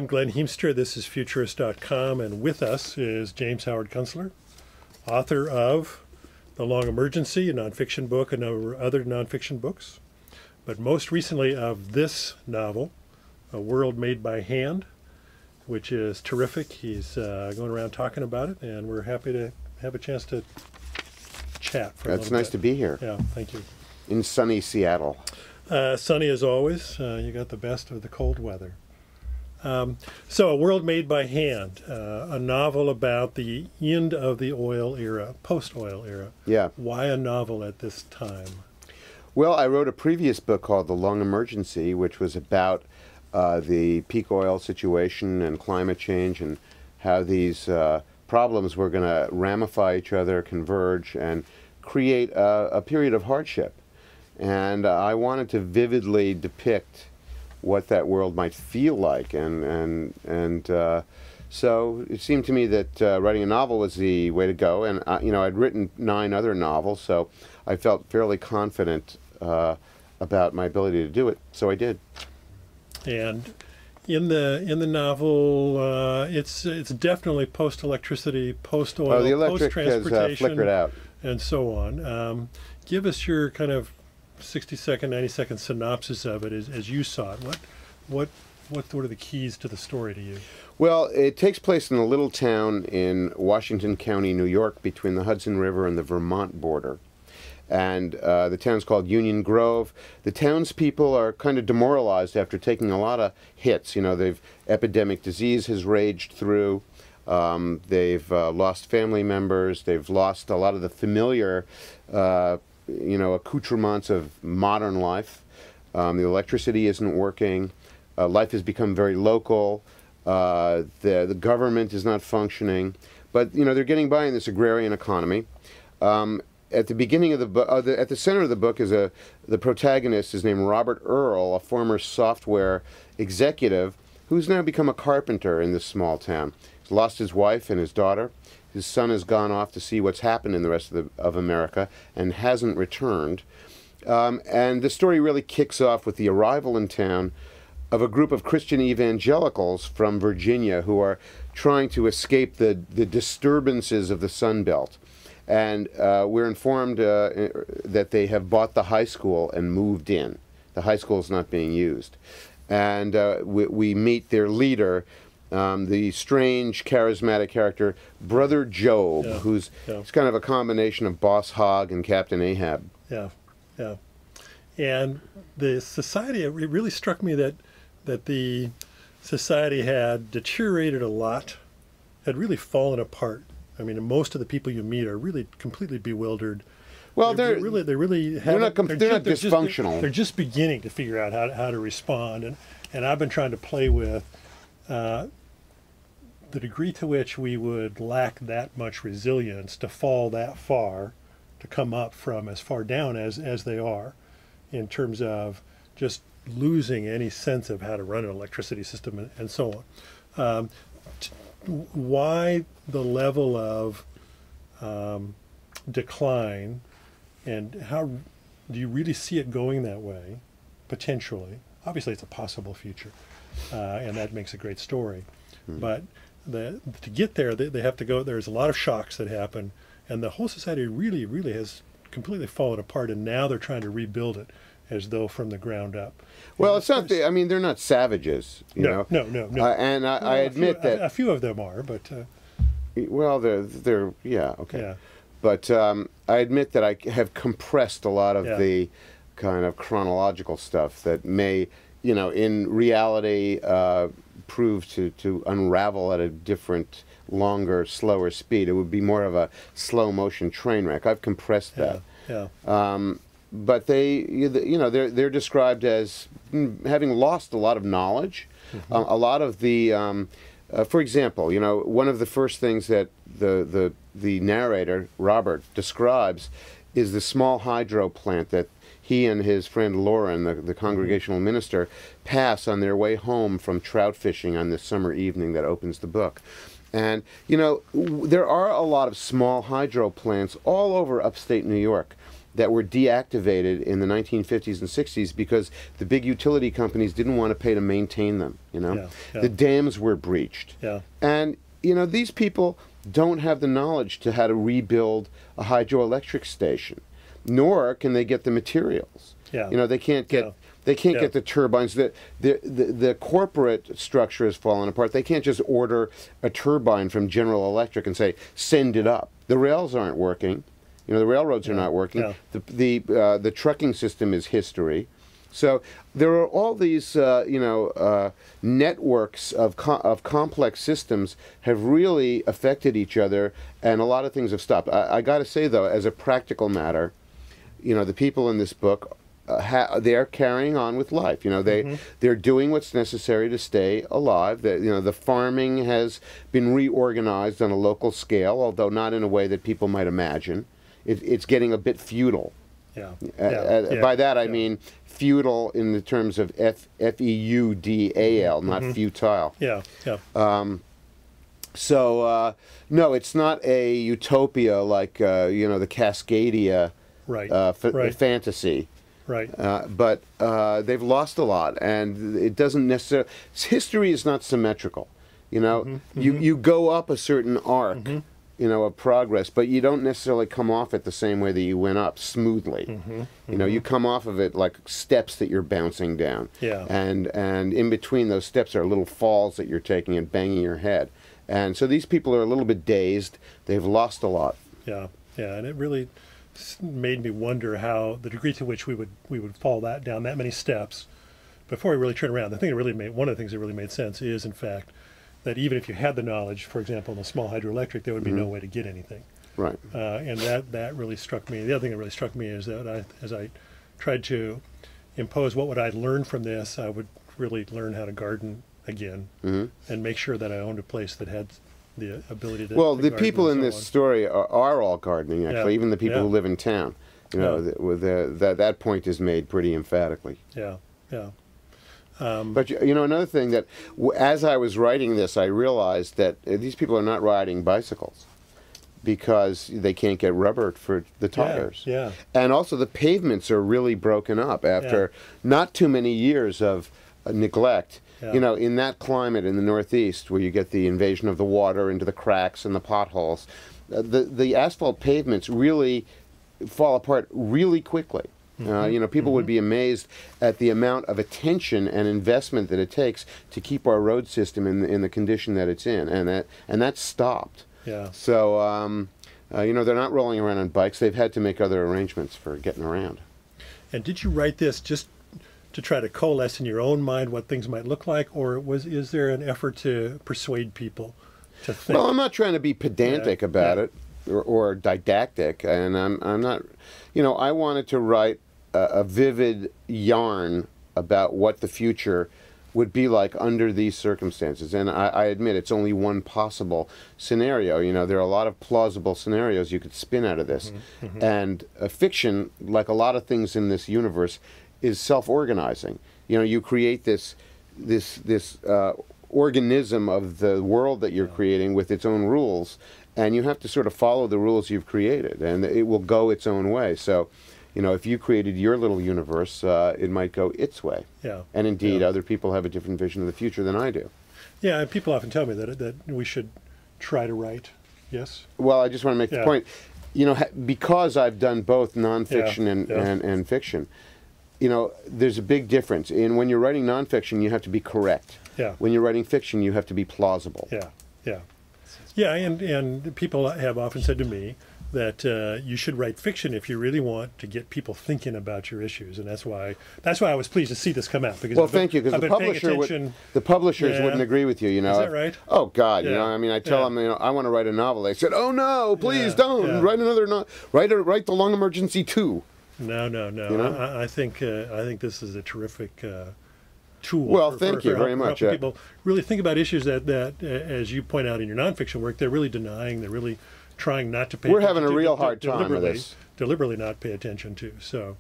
I'm Glen Hiemstra. This is Futurist.com, and with us is James Howard Kunstler, author of The Long Emergency, a nonfiction book, and other nonfiction books, but most recently of this novel, A World Made by Hand, which is terrific. He's going around talking about it, and we're happy to have a chance to chat for a little bit. It's nice to be here. Yeah, thank you. In sunny Seattle. Sunny as always. You got the best of the cold weather. So, A World Made by Hand, a novel about the end of the oil era, post-oil era. Yeah. Why a novel at this time? Well, I wrote a previous book called The Long Emergency, which was about the peak oil situation and climate change and how these problems were going to ramify each other, converge, and create a period of hardship. And I wanted to vividly depict what that world might feel like, and so it seemed to me that writing a novel was the way to go. And I'd written 9 other novels, so I felt fairly confident about my ability to do it. So I did. And in the novel, it's definitely post-electricity, post-oil, the electric post-transportation, has flickered out, and so on. Give us your kind of 60-second, 90-second synopsis of it as you saw it. What are the keys to the story to you? Well, it takes place in a little town in Washington County, New York, between the Hudson River and the Vermont border. And the town's called Union Grove. The townspeople are kind of demoralized after taking a lot of hits. Epidemic disease has raged through. They've lost family members. They've lost a lot of the familiar accoutrements of modern life. The electricity isn't working. Life has become very local. The government is not functioning. But, they're getting by in this agrarian economy. At the beginning of the book, at the center of the book is the protagonist is named Robert Earl, a former software executive who's now become a carpenter in this small town. He's lost his wife and his daughter. His son has gone off to see what's happened in the rest of America and hasn't returned. And the story really kicks off with the arrival in town of a group of Christian evangelicals from Virginia who are trying to escape the disturbances of the Sun Belt. And we're informed that they have bought the high school and moved in. The high school is not being used. And we meet their leader, the strange, charismatic character, Brother Job, who's kind of a combination of Boss Hogg and Captain Ahab. Yeah, yeah. And the society, it really struck me that the society had deteriorated a lot, had really fallen apart. I mean, most of the people you meet are really completely bewildered. Well, they're not dysfunctional. They're just beginning to figure out how to respond, and I've been trying to play with the degree to which we would lack that much resilience to fall that far, to come up from as far down as they are, in terms of just losing any sense of how to run an electricity system and so on. Why the level of decline, and how do you really see it going that way, potentially? Obviously, it's a possible future, and that makes a great story. But to get there, they have to go. There's a lot of shocks that happen, and the whole society really, really has completely fallen apart, and now they're trying to rebuild it as though from the ground up. Well, it's not. I mean, they're not savages, you know. No. And I admit that a few of them are, but. Well, they're yeah, okay. Yeah. But I admit that I have compressed a lot of the kind of chronological stuff that may, in reality, prove to unravel at a different, longer, slower speed. It would be more of a slow motion train wreck. I've compressed that. Yeah. But they're described as having lost a lot of knowledge, a lot of the. For example, one of the first things that the narrator, Robert, describes is the small hydro plant that he and his friend Lauren, the congregational minister, pass on their way home from trout fishing on this summer evening that opens the book. And, there are a lot of small hydro plants all over upstate New York. that were deactivated in the 1950s and 60s because the big utility companies didn't want to pay to maintain them, you know. Yeah, yeah. The dams were breached. Yeah. And, you know, these people don't have the knowledge to how to rebuild a hydroelectric station, nor can they get the materials. Yeah. You know, they can't get... Yeah. They can't Yeah. get the turbines. The corporate structure has fallen apart. They can't just order a turbine from General Electric and say, send it up. The rails aren't working. You know, the railroads are not working. Yeah. The trucking system is history. So there are all these, networks of complex systems have really affected each other, and a lot of things have stopped. I got to say, though, as a practical matter, you know, the people in this book, they're carrying on with life. You know, they're doing what's necessary to stay alive. The farming has been reorganized on a local scale, although not in a way that people might imagine. It's getting a bit feudal. Yeah. By that I mean feudal in the terms of F-E-U-D-A-L, not futile. Yeah. Yeah. So no, it's not a utopia like the Cascadia fantasy. Right. But they've lost a lot, and it doesn't necessarily... History is not symmetrical. You know, you go up a certain arc, you know, of progress, but you don't necessarily come off it the same way that you went up, smoothly. You know, you come off of it like steps that you're bouncing down. Yeah. And in between those steps are little falls that you're taking and banging your head. And so these people are a little bit dazed. They've lost a lot. Yeah. Yeah. And it really made me wonder how the degree to which we would fall down that many steps before we really turn around. The thing that really one of the things that really made sense is, in fact, that even if you had the knowledge, for example, in a small hydroelectric, there would be no way to get anything. Right. And that really struck me. The other thing that really struck me is that as I tried to impose what would I learn from this, I would really learn how to garden again and make sure that I owned a place that had the ability to... Well, to the garden people in and so this on. story are all gardening, actually, even the people who live in town. You know, that point is made pretty emphatically. Yeah, yeah. But, you know, another thing that, as I was writing this, I realized that these people are not riding bicycles because they can't get rubber for the tires. Yeah. And also the pavements are really broken up after not too many years of neglect. You know, in that climate in the Northeast where you get the invasion of the water into the cracks and the potholes, the asphalt pavements really fall apart really quickly. You know, people would be amazed at the amount of attention and investment that it takes to keep our road system in the condition that it's in, and that's stopped. Yeah. So, you know, they're not rolling around on bikes. They've had to make other arrangements for getting around. And did you write this just to try to coalesce in your own mind what things might look like, or is there an effort to persuade people to think? Well, I'm not trying to be pedantic about it or didactic, and I'm not, you know, I wanted to write a vivid yarn about what the future would be like under these circumstances. And I admit it's only one possible scenario. You know, there are a lot of plausible scenarios you could spin out of this. And fiction, like a lot of things in this universe, is self-organizing. You know, you create this organism of the world that you're creating with its own rules, and you have to sort of follow the rules you've created, and it will go its own way. So, you know, if you created your little universe, it might go its way. Yeah. And indeed, other people have a different vision of the future than I do. Yeah, and people often tell me that we should try to write. Yes? Well, I just want to make the point, you know, because I've done both nonfiction and fiction, you know, there's a big difference. And when you're writing nonfiction, you have to be correct. Yeah. When you're writing fiction, you have to be plausible. Yeah, yeah. Yeah, and people have often said to me that you should write fiction if you really want to get people thinking about your issues, and that's why I was pleased to see this come out. Because well, thank you, because the publishers wouldn't agree with you. You know, is that right? Oh God, you know, I mean, I tell them, you know, I want to write a novel. They said, oh no, please don't write another write the Long Emergency 2. No. You know? I think this is a terrific tool. Well, thank you very much. People really think about issues that, as you point out in your nonfiction work, they're really denying. They're really trying not to pay We're attention having a to, real hard time with this. Deliberately not pay attention to. So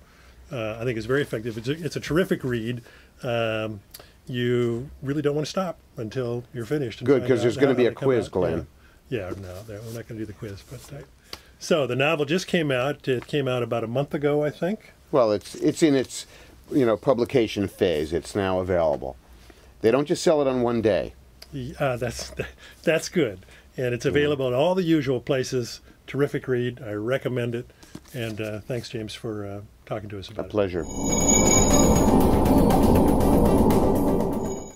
I think it's very effective. It's a terrific read. You really don't want to stop until you're finished. Good, because there's going to be a quiz, Glenn. Yeah, no, we're not going to do the quiz. But So the novel just came out. It came out about a month ago, I think. Well, it's in its publication phase. It's now available. They don't just sell it on one day. That's good, and it's available at all the usual places. Terrific read. I recommend it. And thanks, James, for talking to us about it. A pleasure.